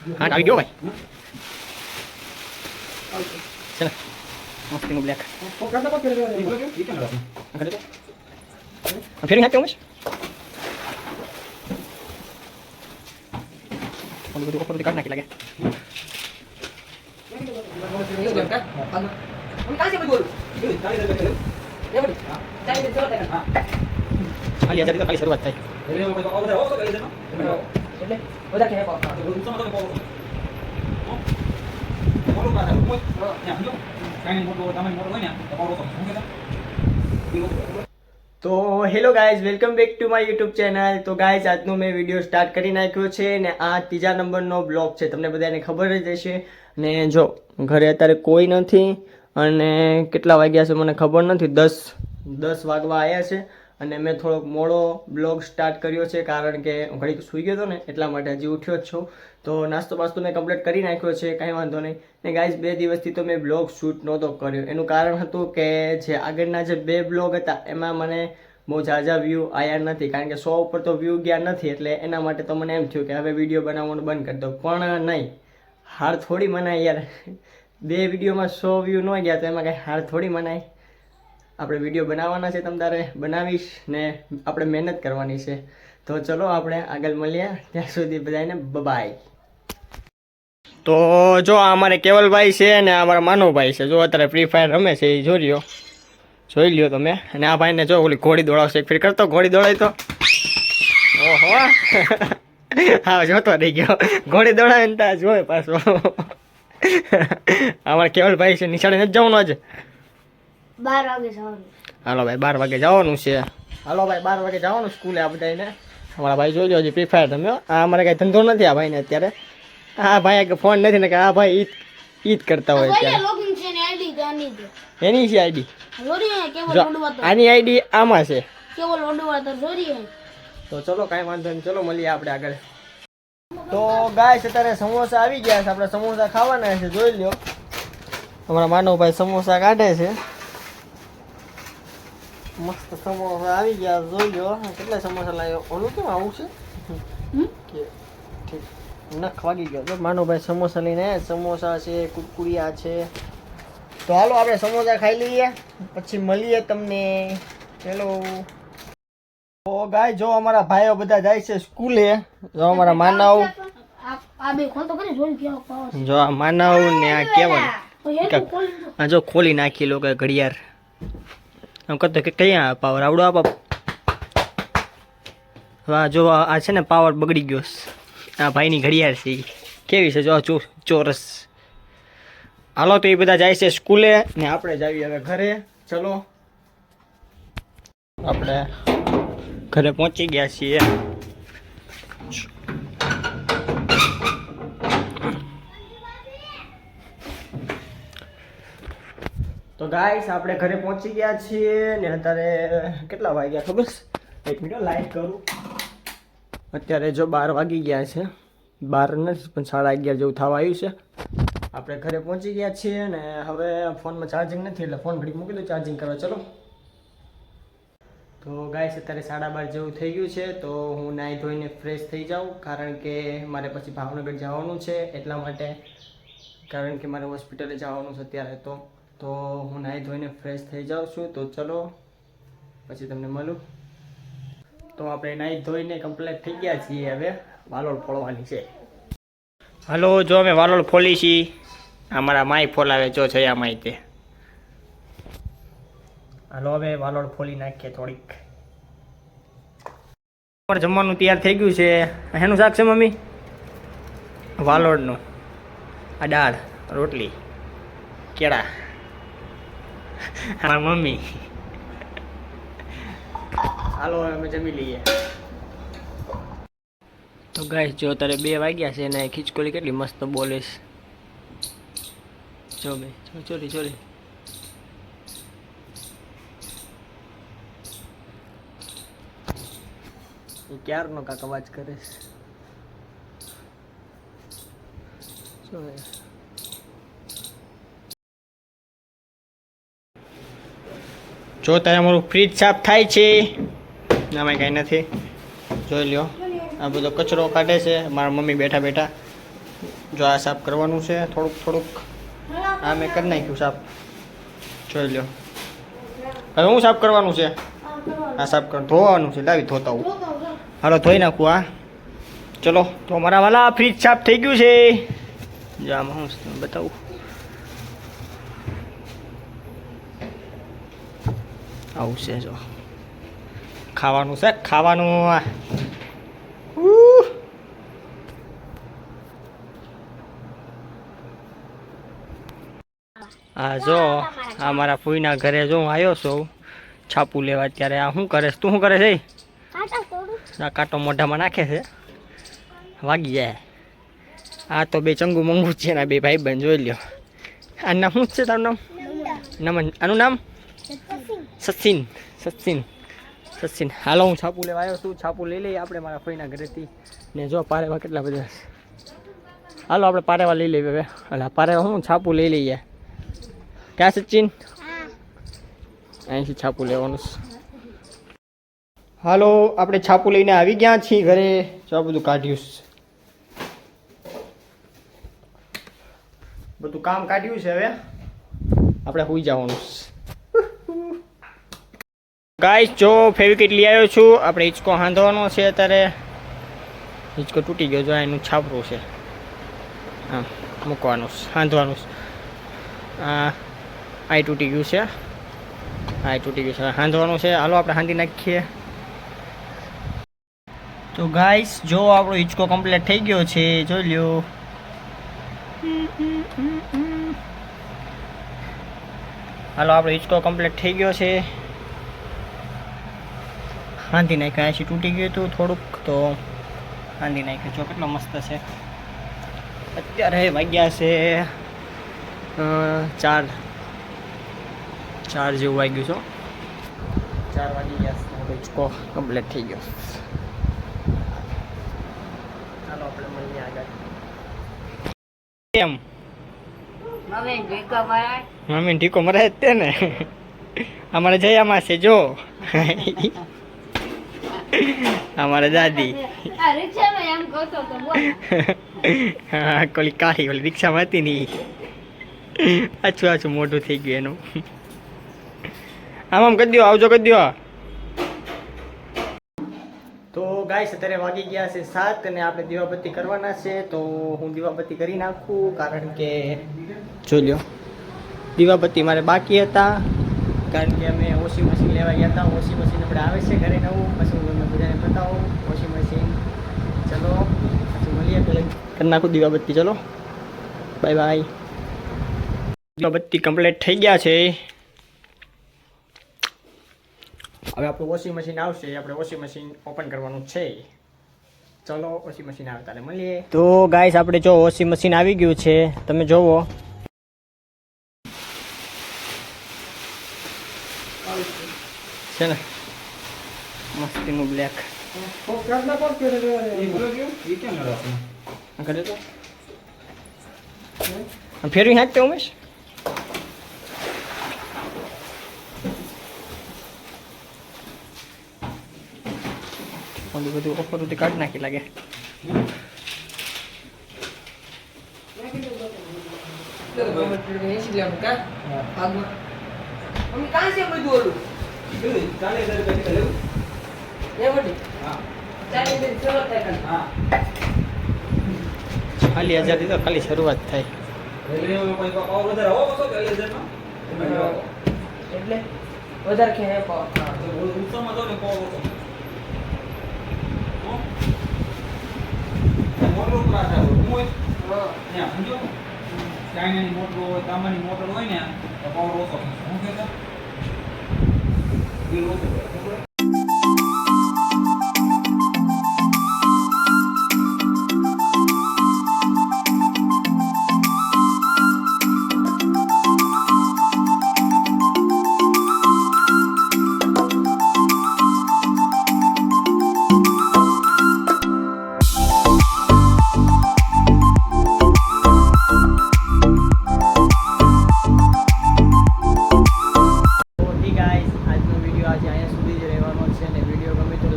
હા આવી ગયો ભાઈ ચલો મસ્તીનું બ્લેક ફેરી નાખ્યો મશ ઓલું બધું ઉપર કાઢ નાખી લાગે ખાલી આજે તો ખાલી શરૂઆત થાય એટલે બધા કે તો hello guys welcome back to my YouTube channel. તો ગાઈઝ આજનો મેં વિડીયો સ્ટાર્ટ કરી નાખ્યો છે ને આ ત્રીજા નંબરનો બ્લોગ છે. તમને બધાને ખબર જ હશે. ને જો ઘરે અત્યારે કોઈ નથી અને કેટલા વાગ્યા છે મને ખબર નથી, 10 વાગવા આવ્યા છે અને મેં થોડોક મોડો બ્લોગ સ્ટાર્ટ કર્યો છે કારણ કે હું ઘડીક સૂઈ ગયો હતો ને એટલા માટે હજી ઉઠ્યો જ છું. તો નાસ્તો બાસ્તો મેં કમ્પ્લીટ કરી નાખ્યો છે, કાંઈ વાંધો નહીં. ને ગાઈઝ 2 દિવસથી તો મેં બ્લોગ શૂટ નહોતો કર્યો. એનું કારણ હતું કે જે આગળના જે 2 બ્લોગ હતા એમાં મને બહુ ઝાઝા વ્યૂ આવ્યા નથી કારણ કે 100 ઉપર તો વ્યૂ ગયા નથી. એટલે એના માટે તો મને એમ થયું કે હવે વિડીયો બનાવવાનું બંધ કરી દો. પણ નહીં, હાર થોડી મનાય યાર. 2 વિડીયોમાં 100 વ્યૂ ન ગયા તો એમાં કાંઈ હાર થોડી મનાય. આપણે વિડીયો બનાવવાના છે, તમ તારે બનાવીશ ને આપણે મહેનત કરવાની છે. તો ચલો આપણે આગળ મળીએ, ત્યાં સુધી બધાને બાય. તો જો આ અમારે કેવલભાઈ છે ને આ અમારા માનવભાઈ છે. જો અત્યારે ફ્રી ફાયર રમે છે, એ જોઈ લ્યો તમે. અને આ ભાઈને જો ઓલી ઘોડી દોડાવશે, એક ફેર કરતો ઘોડી દોડાય તો ઓહો હા જોતો રહી ગયો. ઘોડી દોડાવે ને ત્યાં જોય પાછો. અમારે કેવલભાઈ છે, નિશાળે નથી જવાનું આજે? 12 વાગે જવાનું. હાલો ભાઈ 12 વાગે જવાનું છે. હાલો ભાઈ 12 વાગે જવાનું સ્કૂલે આ બધાને. અમારા ભાઈ જોઈ લો હજી ફ્રી ફાયર રમ્યો. આ અમારે કાંઈ ધંધો નથી આ ભાઈને અત્યારે. હા ભાઈ ફોન નથી ને કે આ ભાઈ ઈદ કરતા હોય અત્યારે. એની છે આઈડી, આની આઈડી આમાં છે. તો ચલો કાંઈ વાંધો નહીં, ચલો મળીએ આપણે આગળ. તો ગાઈસ અત્યારે સમોસા આવી ગયા છે, આપણે સમોસા ખાવાના છે. જોઈ લ્યો અમારા માનવભાઈ સમોસા કાઢે છે. મસ્ત સમોસા આવી ગયા, જોઈ લો. કેટલા સમોસા લાવ્યો? ઓલું કેમ આવું છે? ઠીક નખ વાગી ગયો. તો માનવભાઈ સમોસા લઈને આવ્યા. સમોસા છે, કુરકુરિયા છે. તો હાલો આપણે સમોસા ખાઈ લઈએ, પછી મળીએ તમને. હેલો. તો ગાય જો અમારા ભાઈઓ બધા જાય છે સ્કૂલે. જો અમારા માનવ, જો આ માનવ ને આ કેવલ જો ખોલી નાખી લોકો ઘડિયાળ. આમ કરતો કે કયા પાવર આવડો આપ. વાહ જો આ છે ને પાવર બગડી ગયો. આ ભાઈની ઘડિયાળ છે, કેવી છે જો ચોરસ. હાલો તો એ બધા જાય છે સ્કૂલે ને આપણે જાવી હવે ઘરે. ચલો આપણે ઘરે પહોંચી ગયા છીએ. તો ગાઈસ આપણે ઘરે પહોંચી ગયા છીએ ને અત્યારે કેટલા વાગ્યા ખબર છે? 1 મિનિટ લાઈટ કરું. અત્યારે જો 12 વાગી ગયા છે. 12 નથી પણ 11:30 જેવું થવા આવ્યું છે. આપણે ઘરે પહોંચી ગયા છીએ ને હવે ફોનમાં ચાર્જિંગ નથી એટલે ફોન ઘડી મૂકી દો ચાર્જિંગ કરવા. ચલો તો ગાઈસ અત્યારે 12:30 જેવું થઈ ગયું છે. તો હું નાહી ધોઈને ફ્રેશ થઈ જાઉં કારણ કે મારે પછી ભાવનગર જવાનું છે. એટલા માટે, કારણ કે મારે હોસ્પિટલે જવાનું છે અત્યારે. તો હું નાહી ધોઈને ફ્રેશ થઈ જાઉં છું. તો ચલો પછી તમને મળું. તો આપણે નાહી ધોઈને કમ્પ્લીટ થઈ ગયા છીએ. હવે વાલોળ ફોડવાની છે. હાલો જો અમે વાલોળ ફોલી છીએ. અમારા માય ફોલાવે જો છે આ માય તે. હાલો હવે વાલોળ ફોલી નાખીએ થોડીક. જમવાનું તૈયાર થઈ ગયું છે. એનું શાક છે મમ્મી? વાલોળનું. આ દાળ, રોટલી, કેળા. હા મમ્મી. હાલો અમે જમી લઈએ. તો ગાઈસ જો અત્યારે 2 વાગ્યા છે ને ખીચકોલી કેટલી મસ્ત બોલે છે. જો બે ચોરી ક્યારનો કાક અવાજ કરે છે. જો ત્યારે અમારું ફ્રીજ સાફ થાય છે. આમાં કાંઈ નથી, જોઈ લ્યો. આ બધો કચરો કાઢે છે મારા મમ્મી બેઠા બેઠા. જો આ સાફ કરવાનું છે થોડુંક આ મેં કરી નાખ્યું સાફ જોઈ લો. હવે હું સાફ કરવાનું છે આ સાફ કર ધોવાનું છે લાવી ધોતા હું હાલો ધોઈ નાખું આ ચલો. તો મારા વાલા ફ્રીજ સાફ થઈ ગયું છે જો આમાં હું તમને બતાવું આવું છે જો ખાવાનું છે ખાવાનું. હા જો આ મારા ફૂઈના ઘરે જો હું આવ્યો છું છાપું લેવા. અત્યારે આ શું કરે તું શું કરે છે? આ કાંટો મોઢામાં નાખે છે વાગી જાય. આ તો બે ચંગુ મંગુ છે ને બે ભાઈ બંધ જોઈ લ્યો. આ નામ શું છે તારું નામ? નમન. આનું નામ સચિન. સચિન હાલો હું છાપું લેવા આવ્યો છું. છાપું લઈ લઈએ આપણે મારા ફઈના ઘરેથી. ને જો પારેવા કેટલા બધા હાલો આપણે પારેવા લઈ લઈએ હવે. એટલે પારેવા હું છાપું લઈ લઈએ. ક્યાં સચિન? અહીંથી છાપું લેવાનું છે. હાલો આપણે છાપું લઈને આવી ગયા છીએ ઘરે. જો આ બધું કાઢ્યું છે બધું કામ કાઢ્યું છે હવે આપણે સુઈ જવાનું છે. ગાઈસ જો ફેવિકિટ લઈ આવ્યો છું. આપણે હિંચકો હાંધવાનો છે અત્યારે. હિંચકો તૂટી ગયો જો એનું છાપરું છે હા મૂકવાનું છે હાંધવાનું છે. આ તૂટી ગયું છે તૂટી ગયું છે હાંધવાનું છે. હાલો આપણે હાંધી નાખીએ. તો ગાઈસ જો આપણો હિંચકો કમ્પ્લીટ થઈ ગયો છે જોઈ લ્યો. હાલો આપણો હિંચકો કમ્પ્લીટ થઈ ગયો છે. હાંધી નાખ્યો. અહીંથી તૂટી ગયું હતું થોડુંક તો હાંધી નાખ્યો. જો કેટલો મસ્ત છે. અત્યારે વાગ્યા છે 4 જેવું વાગ્યું છે. 4 વાગી ગયા છે. હિંચકો કમ્પ્લીટ થઈ ગયો. ચાલો આપણે મળીએ આગળ. કેમ મમ્મી ઢીકો મરાય જ તે ને. અમારે જયામાં છે જો અમારા દાદી હા કોલી કાળી ઓલી રિક્ષામાં હતી ને આછું મોઢું થઈ ગયું એનું. આમ કરી દો આવજો કરી દો. તો ગાઈસ અત્યારે વાગી ગયા છે 7 અને આપણે દીવાબત્તી કરવાના છે. તો હું દીવાબત્તી કરી નાખું કારણ કે જોઈ લો દીવાબત્તી મારે બાકી હતા કારણ કે અમે વોશિંગ મશીન લેવા ગયા હતા. વોશિંગ મશીન આપણે આવે છે ઘરે નવું પછી હું તમને બધાને બતાવું વોશિંગ મશીન. ચલો પછી મળીએ પેલા કરી નાખું દીવાબત્તી. ચલો બાય બાય. દીવાબત્તી કમ્પ્લીટ થઈ ગયા છે. હવે આપણું વોશિંગ મશીન આવશે આપણે વોશિંગ મશીન ઓપન કરવાનું છે. ચલો વોશિંગ મશીન આવે ત્યારે મળીએ. તો ગાઈસ આપણે જો વોશિંગ મશીન આવી ગયું છે તમે જોવો. છે ને મસ્તીનું બ્લેક ફેરવી નાખતે ઉમેશ. બધું ઓફર સુધી કાઢી નાખી લાગે. ખાલી 1000 થી તો ખાલી શરૂઆત થાય. એટલે વધારે ખેર મોટર હોય તાંબાની મોટર હોય ને તો પાવર ઓછો શું કહેતા બિલ ઓછું.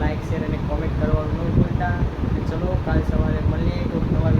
લાઈક શેર અને કોમેન્ટ કરવાનું ન ભૂલતા. ચલો કાલ સવારે મળીએ કોઈ નવા